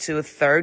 2/3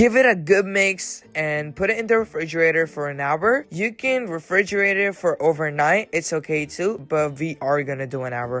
Give it a good mix and put it in the refrigerator for an hour. You can refrigerate it for overnight, it's okay too, but we are gonna do an hour.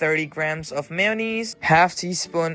30 grams of mayonnaise، half teaspoon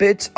bit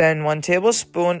then 1 tablespoon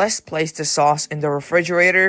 Let's place the sauce in the refrigerator.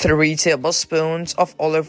3 tablespoons of olive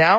Now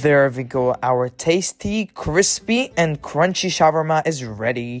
There we go, our tasty, crispy and crunchy shawarma is ready.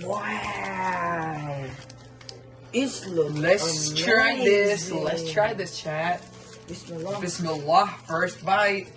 Wow! Let's try this. Let's try this, chat. Bismillah. First bite.